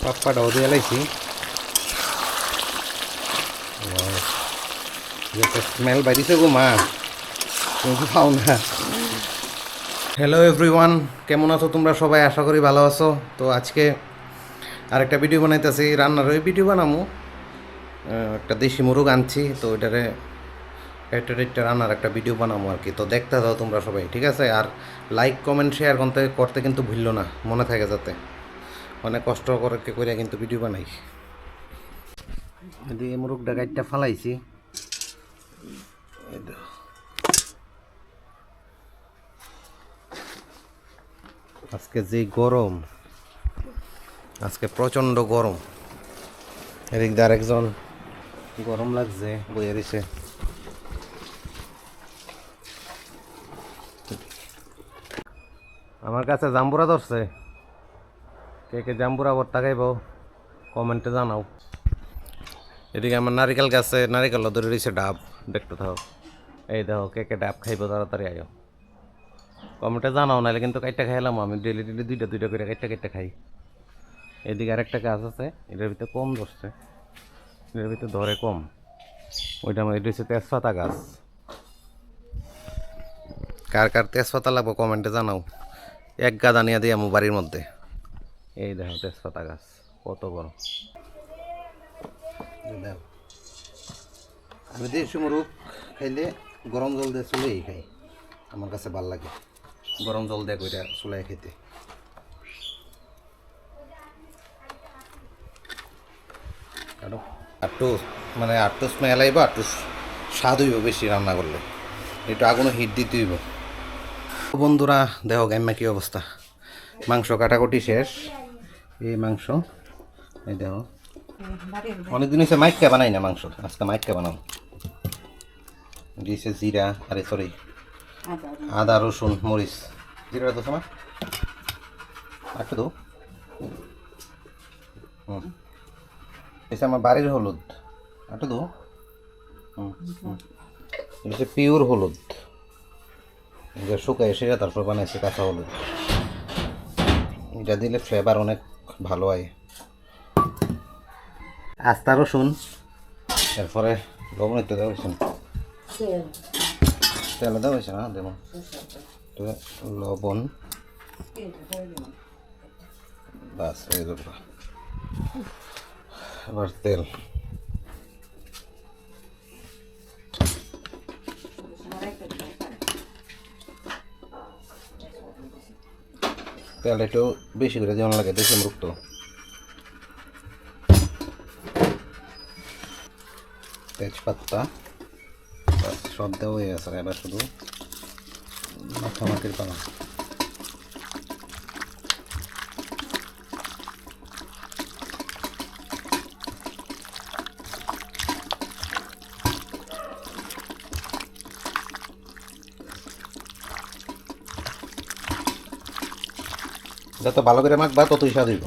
পাপ্পাটাও দিয়ে লাইছি। স্মেল বাইরিছে গো মা, তুমি তো পাও না। হ্যালো এভরিওয়ান, কেমন আছো তোমরা সবাই? আশা করি ভালো আছো। তো আজকে আরেকটা ভিডিও বানাইতেছি, রান্নার ওই ভিডিও বানামো। একটা দেশি মুরগ আনছি, তো ওইটারে একটা রান্নার একটা ভিডিও বানাবো আর কি। তো দেখতে দাও তোমরা সবাই, ঠিক আছে? আর লাইক কমেন্ট শেয়ার করতে করতে কিন্তু ভুললো না, মনে থাকে যাতে। অনেক কষ্ট করে কিন্তু ভিডিও বানাই। এদিকে মুরগটা গাইডটা ফালাইছি। আজকে যে গরম, আজকে প্রচণ্ড গরম। এদিক দিয়ে আরেকজন গরম লাগছে বইয়ে দিছে। আমার কাছে জাম্বুরা ধরছে, কে কে জাম্বুরা ভর্তা খাইব কমেন্টে জানাও। এদিকে আমার নারিকেল গাছে নারিকেল ধরে দিছে ডাব, দেখতে থাকো। এই দেখো, কে কে ডাব খাইব তাড়াতাড়ি আয়ো, কমেন্টে জানাও। নাহলে কিন্তু কাইটটা খাইলাম আমি, ডেলি ডেলি দুইটা দুইটা করে কাইটটা খাই। এদিকে আরেকটা গাছ আছে, এটার ভিতরে কম ধরছে, এটার ভিতরে ধরে কম। ওইটা আমার এটা হচ্ছে তেজপাতা গাছ। কার কার তেজপাতা লাগবো কমেন্টে জানাও, এক গাদা নিয়ে দিই আমার বাড়ির মধ্যে। এই দেখো তেজপাতা গাছ কত বড়। আমি দেশি মুরগ খাইলে গরম জল দিয়ে চুলেই খাই, আমার কাছে ভাল লাগে গরম জল দিয়ে কইটা চুলাই খেতে। আটটু মানে আটটু স্মেল আইব, আটটু স্বাদ হইব বেশি রান্না করলে, একটু আগুনে হিট দিতে হইব। বন্ধুরা দেখো গাইমা কি অবস্থা, মাংস কাটাকুটি শেষ। এই মাংস এই দেখো, অনেকদিন হচ্ছে মাইকা বানাই না মাংস, আজকে মাইকা বানাও। দিয়েছে জিরা, আরে সরি আদা রসুন মরিচ। জিরাটা তো সময় একটু দো। এসে আমার বাড়ির হলুদ একটু দো। এটা পিওর হলুদ, এটা শুকায় সেটা তারপর বানাইছে কাঁচা হলুদ। এটা দিলে ফ্লেভার অনেক ভালো হয়। আস্তা রসুন, এরপরে লবণ একটু দেওয়া হয়েছে, তেল দেওয়া হয়েছে না যেমন লবণ, বাস এই দুটো। এবার তেল, তেল একটু বেশি করে যেমন লাগে, দেখে মুখ তো। তেজপাতা সব দেওয়া হয়ে গেছে, এবার শুধু মাখামাখির পালা। যত ভালো করে মাখবা ততই স্বাদ হইব।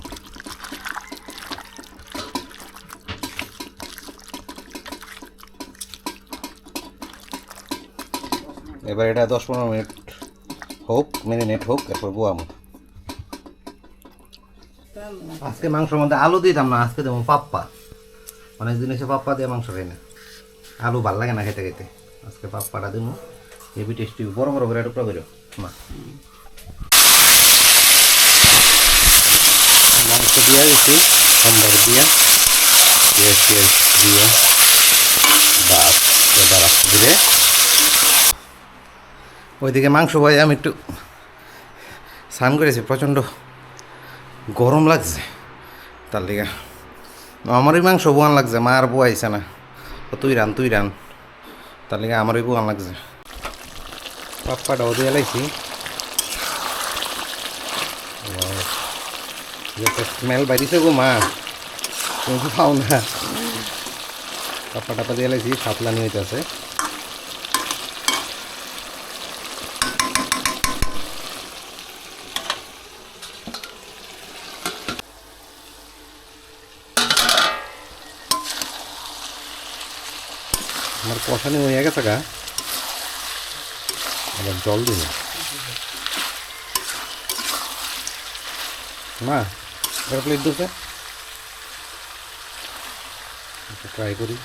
এবার এটা 10-15 মিনিট হোক, মেরিনেট হোক, এরপর বোয়াম। আজকে মাংসের মধ্যে আলু দিতাম না, আজকে দেবো পাপ্পা। অনেক দিন এসে পাপ্পা দিয়ে মাংস খাই না, আলু ভাল লাগে না খেতে খেতে। আজকে পাপ্পাটা দেবো, হেভি টেস্টি, বড় বড় করে টুকরা করো মা। মাংস দিয়া গেছি, সম্বার দিয়া পেঁয়াজ পেঁয়াজ দিয়ে বাস এবার আস্তে ধীরে। ওইদিকে মাংস ভাই আমি একটু স্নান করেছি, প্রচণ্ড গরম লাগছে, তার লিগা আমারই মাংস বোয়ান লাগছে, মা আর বোয়াইছে না, তুই রান, তার লিগা আমারই বোয়ান লাগছে। পাপ্পাটাও দিয়ে লাইছি। স্মেল বাইরিছে গো মা, তুমি তো পাও না। পাপ্পা টাপ্পা দিয়ে লাইছি, সাতলানি হইতেছে। আমার কষানি হয়ে গেছে গা, আবার জল দিন মা, প্লেট দিচ্ছে। ট্রাই করি।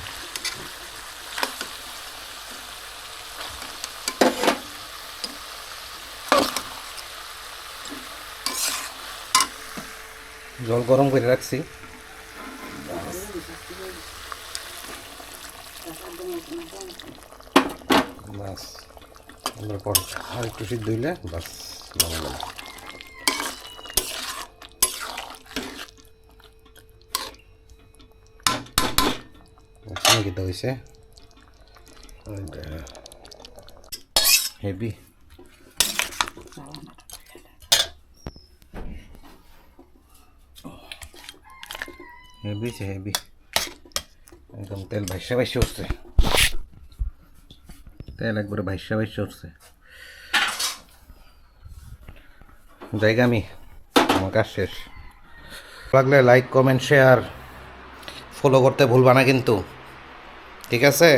জল গরম করে রাখছি। বাস আমরা পর আর একটু সিদ্ধ হইলে বাস নামালাম। কিটা হয়েছে হেভি। হেভি একদম তেল ভাইসা উঠছে, তেল একবারে ভাইসা উঠছে। জায়গা আমি আমার কাজ শেষ। লাগলে লাইক কমেন্ট শেয়ার ফলো করতে ভুলবা না কিন্তু, ঠিক আছে।